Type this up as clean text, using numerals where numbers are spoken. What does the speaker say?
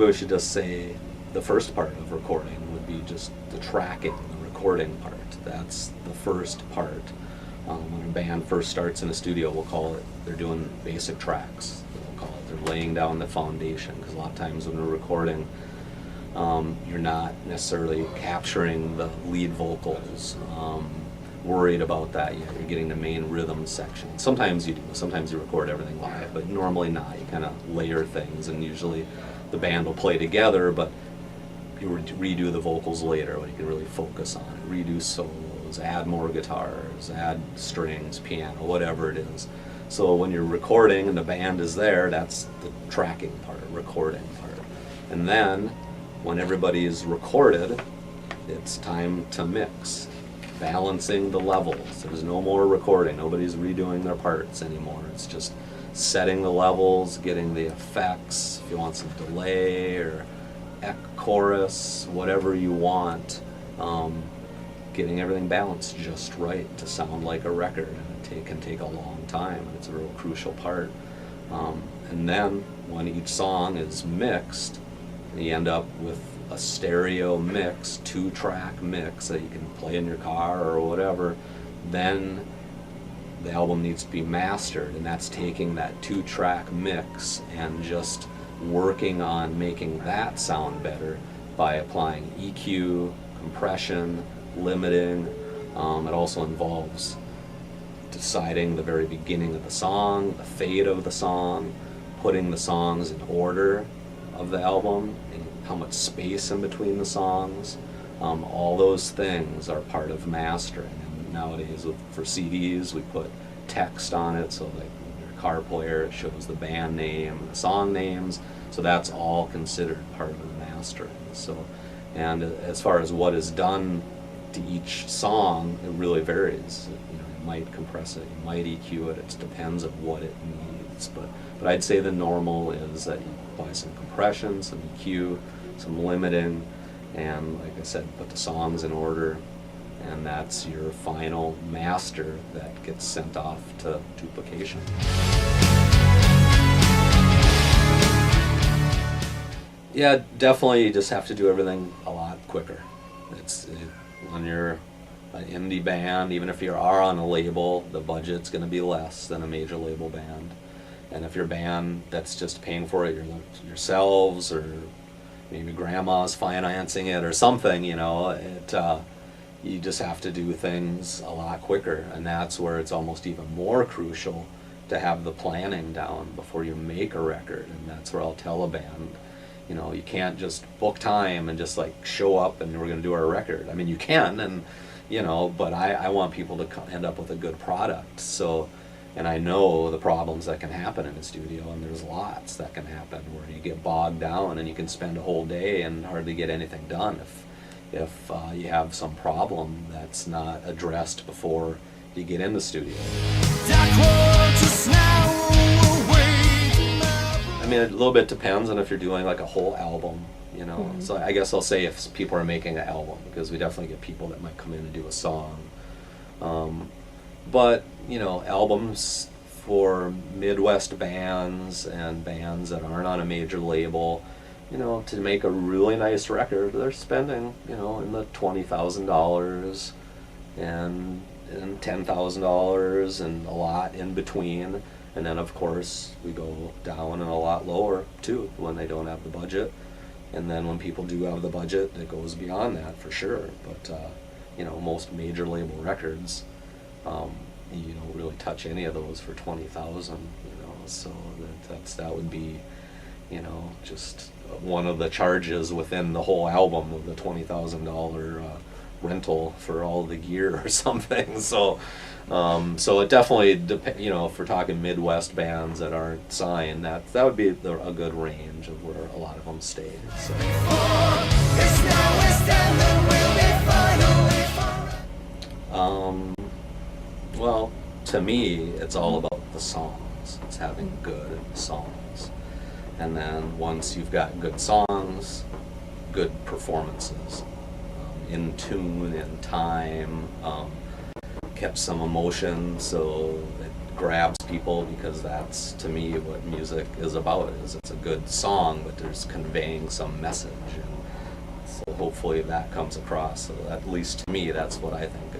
maybe we should just say the first part of recording would be just the tracking, the recording part. That's the first part. When a band first starts in a studio, we'll call it, they're doing basic tracks. We'll call it, they're laying down the foundation, because a lot of times when we're recording, you're not necessarily capturing the lead vocals, worried about that yet. You're getting the main rhythm section. Sometimes you do, sometimes you record everything live, but normally not. You kind of layer things, and usually the band will play together, but you redo the vocals later when you can really focus on it. Redo solos, add more guitars, add strings, piano, whatever it is. So when you're recording and the band is there, that's the tracking part, recording part. And then when everybody is recorded, it's time to mix, balancing the levels. There's no more recording. Nobody's redoing their parts anymore. It's just setting the levels, getting the effects, if you want some delay or chorus, whatever you want, getting everything balanced just right to sound like a record. And it can take a long time, and it's a real crucial part. And then when each song is mixed, you end up with a stereo mix, 2-track mix that you can play in your car or whatever. Then the album needs to be mastered, and that's taking that 2-track mix and just working on making that sound better by applying EQ, compression, limiting. It also involves deciding the very beginning of the song, the fade of the song, putting the songs in order of the album, and how much space in between the songs. All those things are part of mastering. And nowadays for CDs we put text on it, so like your car player, it shows the band name and the song names. So that's all considered part of the mastering. So, and as far as what is done to each song, it really varies. You know, you might compress it, you might EQ it. It depends on what it needs. But I'd say the normal is that you apply some compression, some EQ, some limiting, and like I said, put the songs in order, and that's your final master that gets sent off to duplication. Yeah, definitely you just have to do everything a lot quicker. When you're an indie band, even if you are on a label, the budget's going to be less than a major label band. And if you're a band that's just paying for it yourselves, or maybe grandma's financing it or something, you know, you just have to do things a lot quicker. And that's where it's almost even more crucial to have the planning down before you make a record. And that's where I'll tell a band, you know, you can't just book time and just like show up and we're going to do our record. I mean, you can, and you know, but I want people to end up with a good product. So, and I know the problems that can happen in a studio, and there's lots that can happen where you get bogged down and you can spend a whole day and hardly get anything done if you have some problem that's not addressed before you get in the studio. I mean, a little bit depends on if you're doing like a whole album, you know. Mm-hmm. So I guess I'll say if people are making an album, because we definitely get people that might come in and do a song. But, you know, albums for Midwest bands and bands that aren't on a major label, you know, to make a really nice record, they're spending, you know, in the $20,000 and $10,000 and a lot in between. And then, of course, we go down and a lot lower, too, when they don't have the budget. And then when people do have the budget, it goes beyond that, for sure. But, you know, most major label records, you don't really touch any of those for $20,000, you know. So that would be, you know, just one of the charges within the whole album of the $20,000 rental for all the gear or something. So it definitely you know, if we're talking Midwest bands that aren't signed, that would be a good range of where a lot of them stay. So. Well, to me, it's all about the songs. It's having good songs. And then once you've got good songs, good performances, in tune, in time, kept some emotion, so grabs people, because that's, to me, what music is about. Is it's a good song, but there's conveying some message, and so hopefully that comes across. So at least to me, that's what I think a